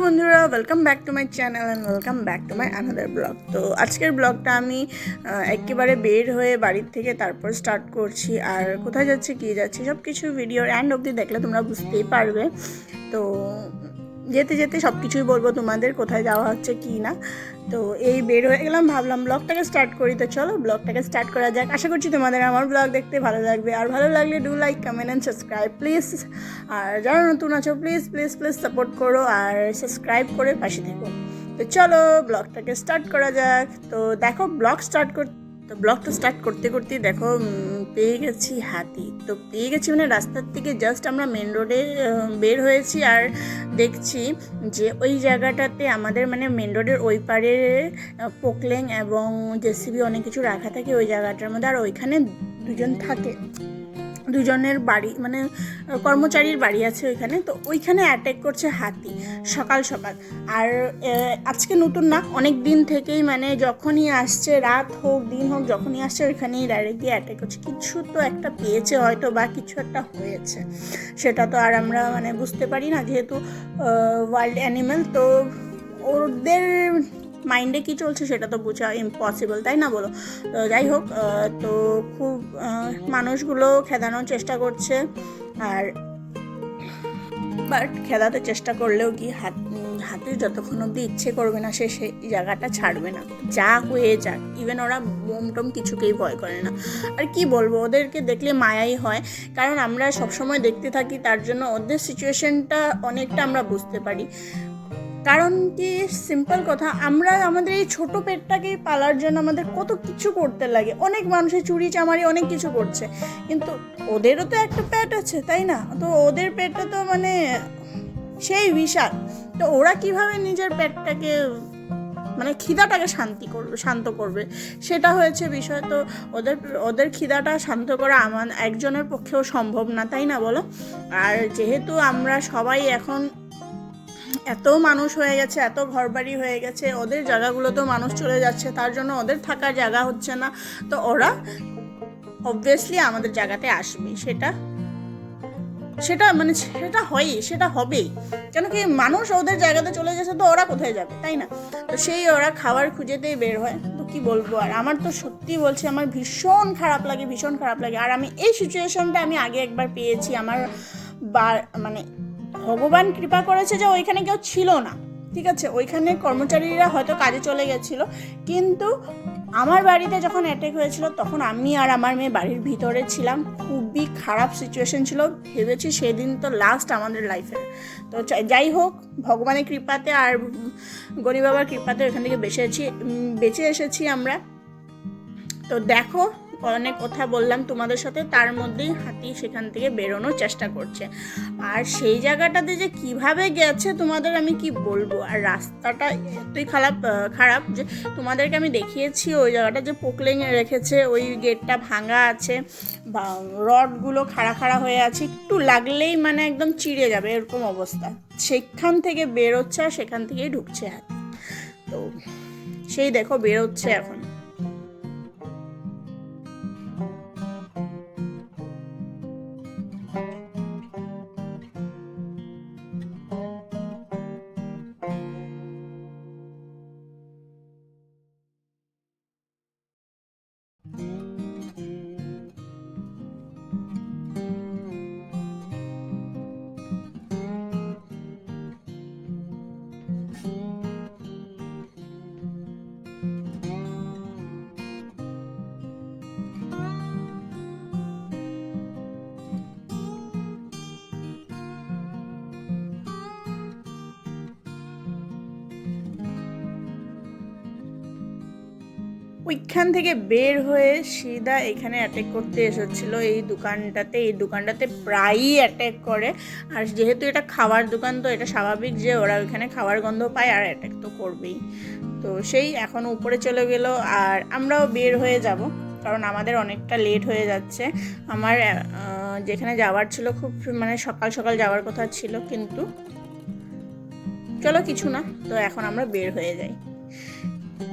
বন্ধুরা, welcome back to my channel and welcome back to my another blog. তো আজকের ব্লগটা আমি একেবারে বের হয়ে বাড়ির থেকে তারপর স্টার্ট করছি। আর কোথায় যাচ্ছি, কী যাচ্ছি, সব কিছু ভিডিওর এন্ড অবধি দেখলে তোমরা বুঝতেই পারবে। তো যেতে যেতে সব কিছুই বলবো তোমাদের, কোথায় যাওয়া হচ্ছে কি না। তো এই বের হয়ে গেলাম, ভাবলাম ব্লগটাকে স্টার্ট করি। তো চলো ব্লগটাকে স্টার্ট করা যাক। আশা করছি তোমাদের আমার ব্লগ দেখতে ভালো লাগবে, আর ভালো লাগলে do like, comment and subscribe please. আর যারা নতুন আছো প্লিজ প্লিজ প্লিজ সাপোর্ট করো আর সাবস্ক্রাইব করে পাশে থেকো। তো চলো ব্লগটাকে স্টার্ট করা যাক। তো দেখো ব্লগটা স্টার্ট করতে করতেই দেখো পেয়ে গেছি হাতি। তো পেয়ে গেছি মানে রাস্তার থেকে জাস্ট আমরা মেন রোডে বের হয়েছি, আর দেখছি যে ওই জায়গাটাতে আমাদের মানে মেন রোডের ওই পারে পোকলেং এবং জেসিবি অনেক কিছু রাখা থাকে ওই জায়গাটার মধ্যে। আর ওইখানে দুজন থাকে, দুজনের বাড়ি মানে কর্মচারীর বাড়ি আছে ওইখানে। তো ওইখানে অ্যাটাক করছে হাতি সকাল সকাল। আর আজকে নতুন না, অনেক দিন থেকেই মানে যখনই আসছে, রাত হোক দিন হোক, যখনই আসছে ওইখানেই ডাইরেক্টলি অ্যাটাক করছে। কিছু তো একটা পেয়েছে হয়তো, বা কিছু একটা হয়েছে, সেটা তো আর আমরা মানে বুঝতে পারি না, যেহেতু ওয়াইল্ড অ্যানিম্যাল। তো ওদের মাইন্ডে কী চলছে সেটা তো বোঝা ইম্পসিবল, তাই না বলো? তো যাই হোক, তো খুব মানুষগুলো খেদানোর চেষ্টা করছে। আর বাট খেদাতে চেষ্টা করলেও কি হাতির যতক্ষণ অবধি ইচ্ছে করবে না সে সেই জায়গাটা ছাড়বে না, যা হয়ে যাক। ইভেন ওরা বোম টোম কিছুকেই ভয় করে না। আর কি বলবো, ওদেরকে দেখলে মায়াই হয়, কারণ আমরা সবসময় দেখতে থাকি, তার জন্য ওদের সিচুয়েশনটা অনেকটা আমরা বুঝতে পারি। কারণ কি, সিম্পল কথা, আমরা আমাদের এই ছোট পেটটাকেই পালার জন্য আমাদের কত কিছু করতে লাগে। অনেক মানুষের চুরি চামারি অনেক কিছু করছে, কিন্তু ওদেরও তো একটা পেট আছে, তাই না? তো ওদের পেটটা তো মানে সেই বিশাল। তো ওরা কিভাবে নিজের পেটটাকে মানে খিদাটাকে শান্ত করবে, সেটা হয়েছে বিষয়। তো ওদের খিদাটা শান্ত করা আমার একজনের পক্ষেও সম্ভব না, তাই না বলো? আর যেহেতু আমরা সবাই এখন এত মানুষ হয়ে গেছে, এত ঘরবাড়ি হয়ে গেছে, ওদের জায়গাগুলোতেও মানুষ চলে যাচ্ছে, তার জন্য ওদের থাকার জায়গা হচ্ছে না। তো ওরা অবভিয়াসলি আমাদের জায়গাতে আসবে, সেটা মানে সেটা হয়ই, সেটা হবেই। কেন কি, মানুষ ওদের জায়গাতে চলে যাচ্ছে, তো ওরা কোথায় যাবে, তাই না? তো সেই ওরা খাবার খুঁজেতেই বের হয়। তো কি বলবো, আর আমার তো সত্যি বলছি, আমার ভীষণ খারাপ লাগে। আর আমি এই সিচুয়েশনটা আমি আগে একবার পেয়েছি। আমার মানে ভগবান কৃপা করেছে যে ওইখানে কেউ ছিল না, ঠিক আছে, ওইখানে কর্মচারীরা হয়তো কাজে চলে গেছিলো। কিন্তু আমার বাড়িতে যখন অ্যাটাক হয়েছিল তখন আমি আর আমার মেয়ে বাড়ির ভিতরে ছিলাম। খুবই খারাপ সিচুয়েশন ছিল, ভেবেছি সেদিন তো লাস্ট আমাদের লাইফের। তো যাই হোক, ভগবানের কৃপাতে আর গণি বাবার কৃপাতে ওইখান থেকে বেঁচে এসেছি আমরা। তো দেখো, অনেক কথা বললাম তোমাদের সাথে, তার মধ্যেই হাতি সেখান থেকে বেরোনোর চেষ্টা করছে। আর সেই জায়গাটাতে যে কিভাবে গেছে তোমাদের আমি কি বলবো। আর রাস্তাটা এতই খারাপ যে তোমাদেরকে আমি দেখিয়েছি ওই জায়গাটা যে পোকলেং রেখেছে, ওই গেটটা ভাঙা আছে, বা রডগুলো খাড়া হয়ে আছে, একটু লাগলেই মানে একদম চিড়ে যাবে এরকম অবস্থা। সেখান থেকে বেরোচ্ছে আর সেখান থেকেই ঢুকছে হাতি। তো সেই দেখো বেরোচ্ছে এখন। ওইখান থেকে বের হয়ে সিধা এখানে অ্যাটাক করতে এসেছিলো এই দোকানটাতে প্রায়ই অ্যাটাক করে। আর যেহেতু এটা খাবার দোকান, তো এটা স্বাভাবিক যে ওরা ওইখানে খাবার গন্ধ পায় আর অ্যাটাক তো করবেই। তো সেই এখন উপরে চলে গেল, আর আমরাও বের হয়ে যাব, কারণ আমাদের অনেকটা লেট হয়ে যাচ্ছে। আমার যেখানে যাওয়ার ছিল খুব মানে সকাল সকাল যাওয়ার কথা ছিল, কিন্তু চলো কিছু না, তো এখন আমরা বের হয়ে যাই।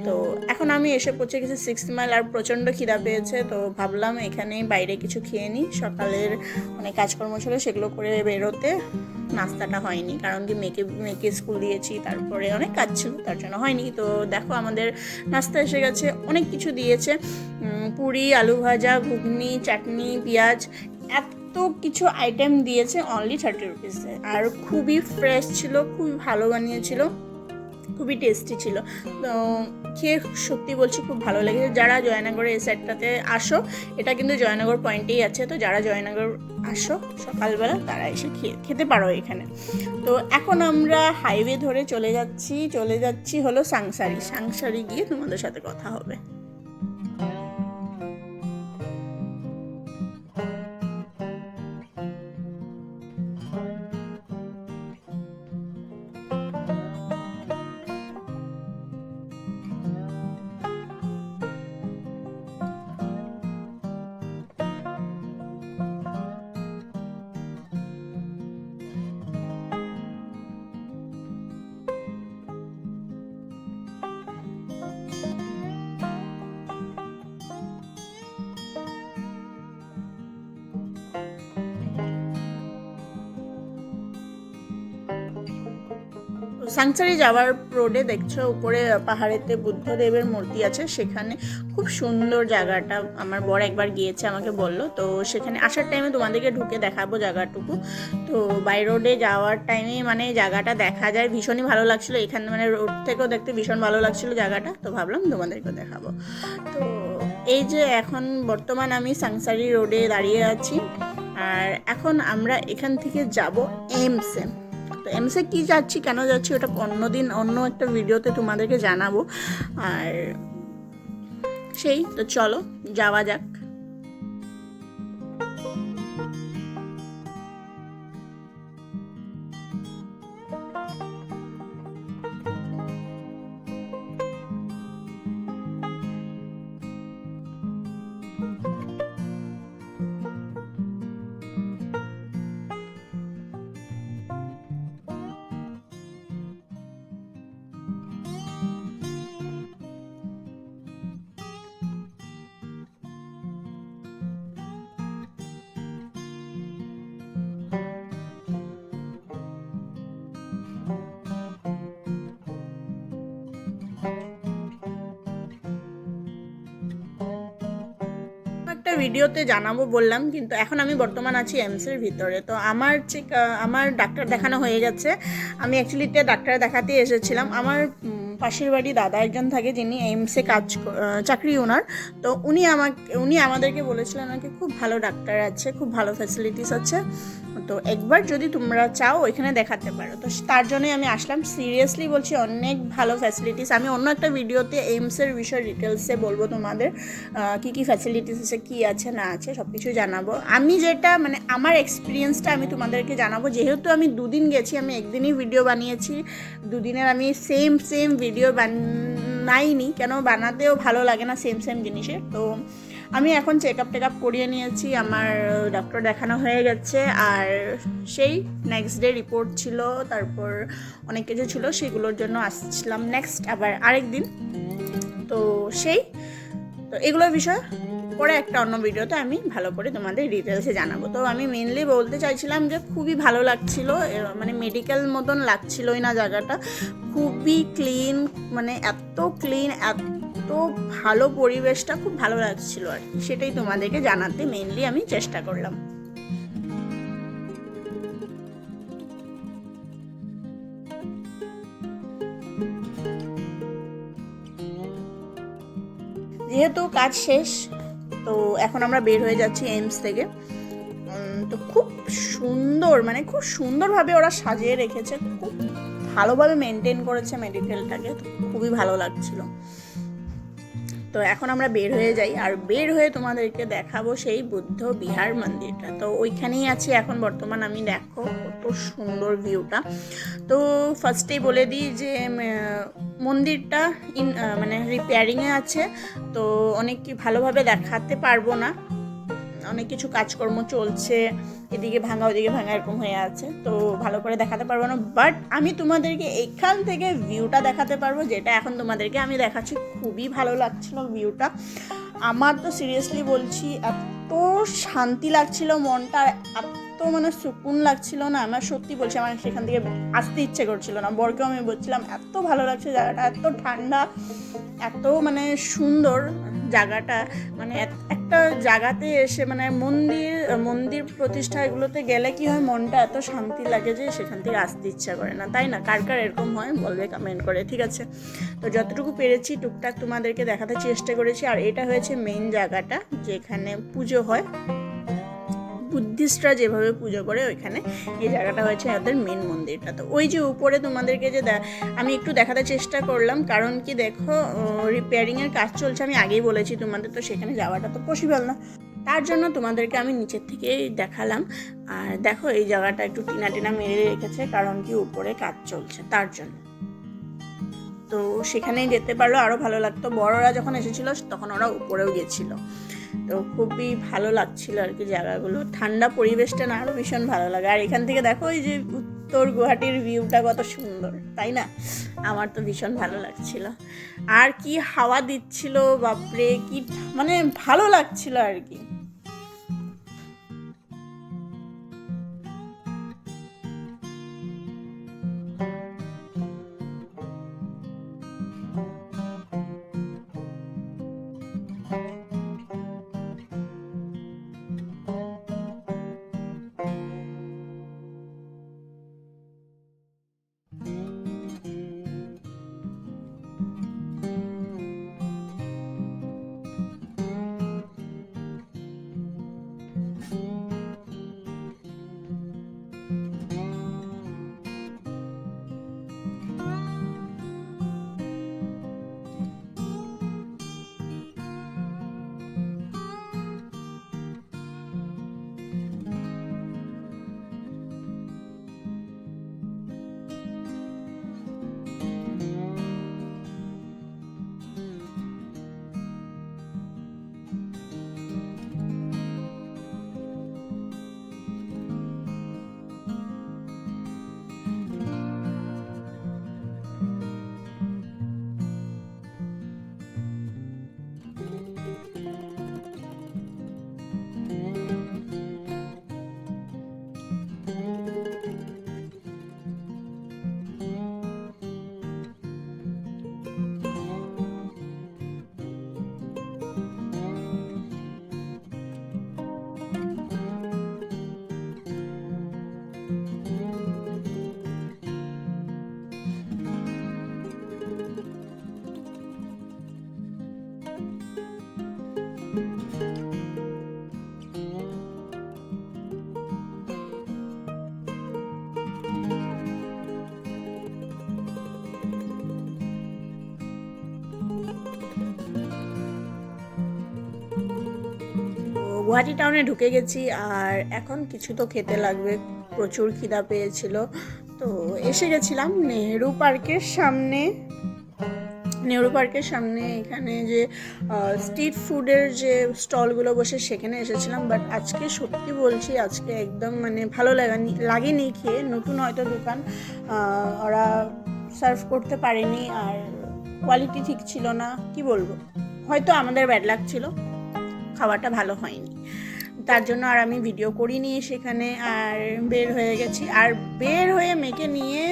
তো এখন আমি এসে পৌঁছে গেছি 6 মাইল, আর প্রচণ্ড খিদা পেয়েছে। তো ভাবলাম এখানেই বাইরে কিছু খেয়ে নিই, সকালের অনেক কাজকর্ম ছিল সেগুলো করে বেরোতে নাস্তাটা হয়নি, কারণ কি মেয়েকে স্কুল দিয়েছি, তারপরে অনেক কাজ ছিল, তার জন্য হয়নি। তো দেখো আমাদের নাস্তা এসে গেছে, অনেক কিছু দিয়েছে, পুরি, আলু ভাজা, ঘুগনি, চাটনি, পেঁয়াজ, এত কিছু আইটেম দিয়েছে অনলি 30 রুপিসে। আর খুবই ফ্রেশ ছিল, খুবই ভালো বানিয়েছিল, খুবই টেস্টি ছিল। তো খেয়ে সত্যি বলছি খুব ভালো লেগেছে। যারা জয়নগরের এই সাইডটাতে আসো, এটা কিন্তু জয়নগর পয়েন্টেই আছে, তো যারা জয়নগর আসো সকালবেলা তারা এসে খেতে পারো এখানে। তো এখন আমরা হাইওয়ে ধরে চলে যাচ্ছি হলো সাংসারি গিয়ে তোমাদের সাথে কথা হবে। সাংসারি যাওয়ার রোডে দেখছো উপরে পাহাড়েতে বুদ্ধদেবের মূর্তি আছে, সেখানে খুব সুন্দর জায়গাটা। আমার বর একবার গিয়েছে, আমাকে বললো, তো সেখানে আসার টাইমে তোমাদেরকে ঢুকে দেখাবো জায়গাটুকু। তো বাই রোডে যাওয়ার টাইমে মানে জায়গাটা দেখা যায়, ভীষণই ভালো লাগছিলো। এখানে মানে রোড থেকেও দেখতে ভীষণ ভালো লাগছিলো জায়গাটা, তো ভাবলাম তোমাদেরকে দেখাবো। তো এই যে এখন বর্তমান আমি সাংসারি রোডে দাঁড়িয়ে আছি, আর এখন আমরা এখান থেকে যাব এইমসে। তো এমসে কি যাচ্ছি, কেন যাচ্ছি, ওটা অন্যদিন অন্য একটা ভিডিওতে তোমাদেরকে জানাবো। আর সেই তো চলো যাওয়া যাক। একটা ভিডিওতে জানাবো বললাম, কিন্তু এখন আমি বর্তমান আছি এমসের ভিতরে। তো আমার ডাক্তার দেখানো হয়ে গেছে। আমি অ্যাকচুয়ালি ডাক্তার দেখাতে এসেছিলাম। আমার পাশের বাড়ি দাদা একজন থাকে, যিনি এইমসে চাকরি ওনার। তো উনি আমাদেরকে বলেছিলেন নাকি খুব ভালো ডাক্তার আছে, খুব ভালো ফ্যাসিলিটিস আছে, তো একবার যদি তোমরা চাও ওইখানে দেখাতে পারো। তো তার জন্যই আমি আসলাম, সিরিয়াসলি বলছি, অনেক ভালো ফ্যাসিলিটিস। আমি অন্য একটা ভিডিওতে এইমসের বিষয়ে ডিটেলসে বলবো তোমাদের, কী ফ্যাসিলিটিস আছে, কী আছে না আছে সব কিছু জানাবো। আমি যেটা মানে আমার এক্সপিরিয়েন্সটা আমি তোমাদেরকে জানাবো। যেহেতু আমি 2 দিন গেছি, আমি একদিনই ভিডিও বানিয়েছি, 2 দিনের আমি সেম ভিডিও বানাইনি, কেন বানাতেও ভালো লাগে না সেম জিনিসের। তো আমি এখন চেক আপ করিয়ে নিয়েছি, আমার ডক্টর দেখানো হয়ে গেছে। আর সেই নেক্সট ডে রিপোর্ট ছিল, তারপর অনেক কিছু ছিল, সেগুলোর জন্য আসছিলাম নেক্সট আবার আরেক দিন। তো এগুলোর বিষয় পরে একটা অন্য ভিডিওতে আমি ভালো করে তোমাদের ডিটেলসে জানাবো। তো আমি মেনলি বলতে চাইছিলাম যে খুবই ভালো লাগছিল, মানে মেডিকেল মতন লাগছিলই না জায়গাটা, খুবই ক্লিন, মানে এত ক্লিন, এত ভালো পরিবেশটা, খুব ভালো লাগছিল আর কি। সেটাই তোমাদেরকে জানাতে মেনলি আমি চেষ্টা করলাম। যেহেতু কাজ শেষ, তো এখন আমরা বের হয়ে যাচ্ছি এইমস থেকে। তো খুব সুন্দর, মানে খুব সুন্দরভাবে ওরা সাজিয়ে রেখেছে, খুব ভালোভাবে মেনটেন করেছে মেডিকেলটাকে, খুবই ভালো লাগছিল। তো এখন আমরা বের হয়ে যাই, আর বের হয়ে তোমাদেরকে দেখাবো সেই বুদ্ধ বিহার মন্দিরটা। তো ওইখানেই আছি এখন বর্তমান আমি, দেখো কত সুন্দর ভিউটা। তো ফার্স্টেই বলে দিই যে মন্দিরটা মানে রিপেয়ারিংয়ে আছে, তো অনেক ভালোভাবে দেখাতে পারবো না, অনেক কিছু কাজকর্ম চলছে, এদিকে ভাঙা ওদিকে ভাঙা এরকম হয়ে আছে, তো ভালো করে দেখাতে পারবো না। বাট আমি তোমাদেরকে এখান থেকে ভিউটা দেখাতে পারবো, যেটা এখন তোমাদেরকে আমি দেখাচ্ছি। খুবই ভালো লাগছিল ভিউটা, আমার তো সিরিয়াসলি বলছি এত শান্তি লাগছিল মনটা, এত এত মানে সুকুন লাগছিল না, আমার সত্যি বলছি, আমার সেখান থেকে আসতে ইচ্ছে করছিল না। বরকেও আমি বলছিলাম এত ভালো লাগছে জায়গাটা, এত ঠান্ডা, এত মানে সুন্দর জায়গাটা। মানে একটা জায়গাতে এসে মানে মন্দির প্রতিষ্ঠা এগুলোতে গেলে কি হয়, মনটা এত শান্তি লাগে যে সেখান থেকে আসতে ইচ্ছা করে না, তাই না? কার কার এরকম হয় বলবে কমেন্ট করে, ঠিক আছে? তো যতটুকু পেরেছি টুকটাক তোমাদেরকে দেখাতে চেষ্টা করেছি। আর এটা হয়েছে মেইন জায়গাটা যেখানে পুজো হয়, বুদ্ধিস্টরা যেভাবে পুজো করে ওইখানে এই জায়গাটা হয়েছে ওদের মেন মন্দিরটা। তো ওই যে উপরে তোমাদেরকে যে আমি একটু দেখাতে চেষ্টা করলাম, কারণ কি দেখো রিপেয়ারিংয়ের কাজ চলছে, আমি আগেই বলেছি তোমাদের, তো সেখানে যাওয়াটা তো পসিবল না, তার জন্য তোমাদেরকে আমি নিচের থেকেই দেখালাম। আর দেখো এই জায়গাটা একটু টিনা মেরে রেখেছে, কারণ কি উপরে কাজ চলছে তার জন্য। তো সেখানেই যেতে পারলো আরও ভালো লাগতো। বড়রা যখন এসেছিলো তখন ওরা উপরেও গেছিলো, তো খুবই ভালো লাগছিল আর কি জায়গাগুলো। ঠান্ডা পরিবেশটা না আরও ভীষণ ভালো লাগে। আর এখান থেকে দেখো এই যে উত্তর গুয়াহাটির ভিউটা কত সুন্দর, তাই না? আমার তো ভীষণ ভালো লাগছিল। আর কি হাওয়া দিচ্ছিল, বাপরে, কি মানে ভালো লাগছিল আর কি। গুয়াহাটি টাউনে ঢুকে গেছি, আর এখন কিছু তো খেতে লাগবে, প্রচুর খিদা পেয়েছিল। তো এসে গেছিলাম নেহেরু পার্কের সামনে এখানে যে স্ট্রিট ফুডের যে স্টলগুলো বসে সেখানে এসেছিলাম। বাট আজকে সত্যি বলছি, আজকে একদম মানে ভালো লাগেনি খেয়ে। নতুন হয়তো দোকান, ওরা সার্ভ করতে পারেনি, আর কোয়ালিটি ঠিক ছিল না, কি বলবো, হয়তো আমাদের ব্যাড লাক ছিল, খাওয়াটা ভালো হয়নি, তার জন্য আর আমি ভিডিও করিনি সেখানে। আর বের হয়ে গেছি, আর বের হয়ে মেয়েকে নিয়ে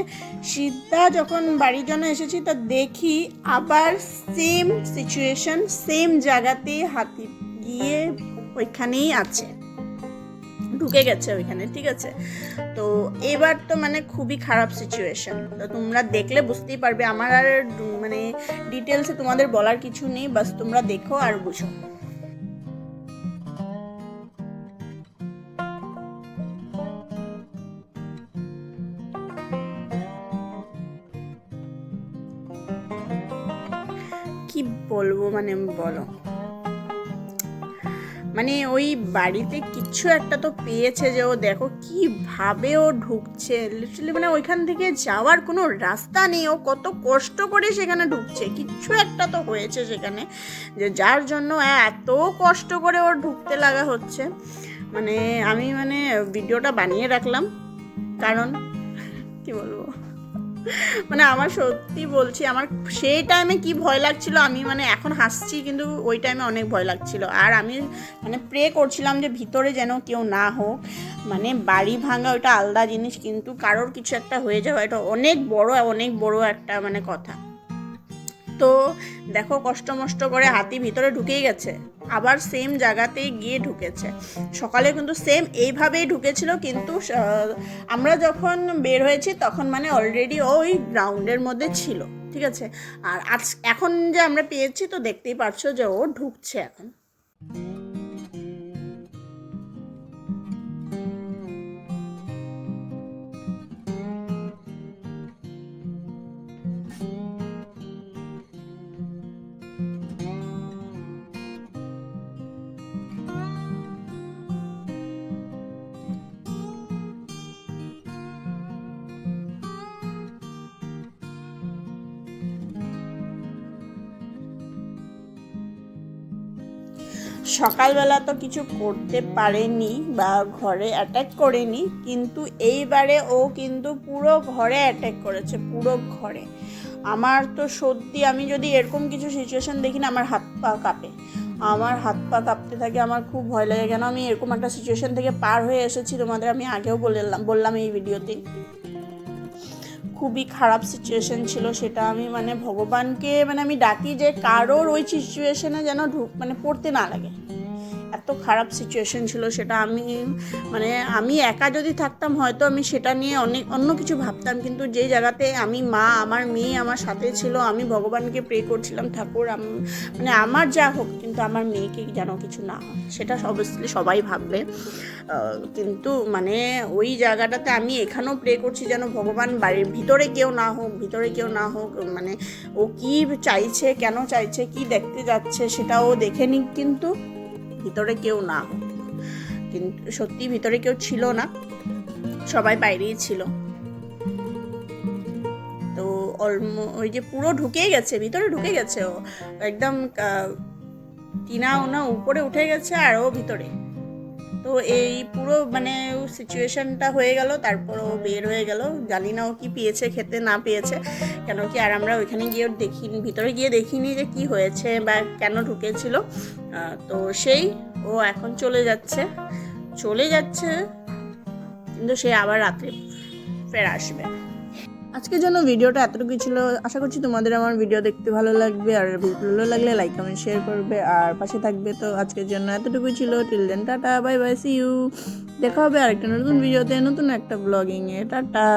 সিদ্ধা যখন বাড়ির জন্য এসেছি, তা দেখি আবার সেম সিচুয়েশন, সেম জায়গাতে হাতি গিয়ে ওইখানেই আছে, ঢুকে গেছে ওইখানে, ঠিক আছে? তো এবার তো মানে খুবই খারাপ সিচুয়েশন, তো তোমরা দেখলে বুঝতেই পারবে। আমার আর মানে ডিটেলসে তোমাদের বলার কিছু নেই, বাস তোমরা দেখো আর বুঝো। কি বলবো মানে বলো, মানে ওই বাড়িতে কিছু একটা তো পেয়েছে যে ও দেখো কিভাবে ও ঢুকছে, লিটারালি মানে ওইখান থেকে যাওয়ার কোনো রাস্তা নেই, ও কত কষ্ট করে সেখানে ঢুকছে, কিছু একটা তো হয়েছে সেখানে যে যার জন্য এত কষ্ট করে ওর ঢুকতে লাগা হচ্ছে। মানে আমি মানে ভিডিওটা বানিয়ে রাখলাম, কারণ কি বলবো, মানে আমার সত্যি বলছি, আমার সেই টাইমে কি ভয় লাগছিল, আমি মানে এখন হাসছি কিন্তু ওই টাইমে অনেক ভয় লাগছিল। আর আমি মানে প্রে করছিলাম যে ভিতরে যেন কেউ না হোক, মানে বাড়ি ভাঙা ওইটা আলাদা জিনিস, কিন্তু কারোর কিছু একটা হয়ে যাওয়া এটা অনেক বড় একটা মানে কথা। তো দেখো কষ্ট মষ্ট করে হাতি ভিতরে ঢুকেই গেছে, আবার সেম জায়গাতেই গিয়ে ঢুকেছে। সকালে কিন্তু সেম এইভাবেই ঢুকেছিল, কিন্তু আমরা যখন বের হয়েছি তখন মানে অলরেডি ওই গ্রাউন্ডের মধ্যে ছিল, ঠিক আছে। আর এখন যে আমরা পেয়েছি তো দেখতেই পারছো যে ও ঢুকছে এখন। সকালবেলা তো কিছু করতে পারেনি বা ঘরে অ্যাটাক করেনি, কিন্তু এইবারে ও কিন্তু পুরো ঘরে অ্যাটাক করেছে, পুরো ঘরে। আমার তো সত্যি, আমি যদি এরকম কিছু সিচুয়েশন দেখি না আমার হাত পা কাঁপে, আমার হাত পা কাঁপতে থাকে, আমার খুব ভয় লাগে। কেন আমি এরকম একটা সিচুয়েশন থেকে পার হয়ে এসেছি, তোমাদের আমি আগেও বললাম এই ভিডিওতে। খুবই খারাপ সিচুয়েশন ছিল সেটা। আমি মানে ভগবানকে মানে আমি ডাকি যে কারোর ওই সিচুয়েশনে যেন মানে পড়তে না লাগে, এত খারাপ সিচুয়েশন ছিল সেটা। আমি একা যদি থাকতাম হয়তো আমি সেটা নিয়ে অন্য কিছু ভাবতাম, কিন্তু যে জায়গাতে আমি মা, আমার মেয়ে আমার সাথে ছিল, আমি ভগবানকে প্রে করছিলাম, ঠাকুর মানে আমার যা হোক কিন্তু আমার মেয়েকে যেন কিছু না হয়, সেটা অবভিয়াসলি সবাই ভাববে। কিন্তু মানে ওই জায়গাটাতে আমি এখানেও প্রে করছি যেন ভগবান বাড়ির ভিতরে কেউ না হোক, মানে ও কি চাইছে, কেন চাইছে, কি দেখতে যাচ্ছে সেটা ও দেখে নিক, কিন্তু ভিতরে কেউ না হোক। কিন্তু সত্যি ভিতরে কেউ ছিল না, সবাই বাইরেই ছিল। তো ওই যে পুরো ভিতরে ঢুকে গেছে ও, একদম টিনা ওনা উপরে উঠে গেছে আর ও ভিতরে। তো এই পুরো মানে সিচুয়েশনটা হয়ে গেল, তারপর ও বের হয়ে গেল। জানি না ও কি পেয়েছে খেতে না পেয়েছে, কেন কি আর আমরা ওইখানে গিয়ে ভিতরে গিয়ে দেখিনি যে কি হয়েছে বা কেন ঢুকেছিল। তো ও এখন চলে যাচ্ছে, কিন্তু সে আবার রাত্রে ফের আসবে। আজকের জন্য ভিডিওটা এতটুকুই ছিল। আশা করছি তোমাদের আমার ভিডিও দেখতে ভালো লাগবে, আর ভালো লাগলে লাইক কমেন্ট শেয়ার করবে আর পাশে থাকবে। তো আজকের জন্য এতটুকুই ছিল। Till then tata, bye bye, see you. দেখা হবে আরেকটা নতুন ভিডিওতে, নতুন একটা ব্লগিংয়ে। টাটা।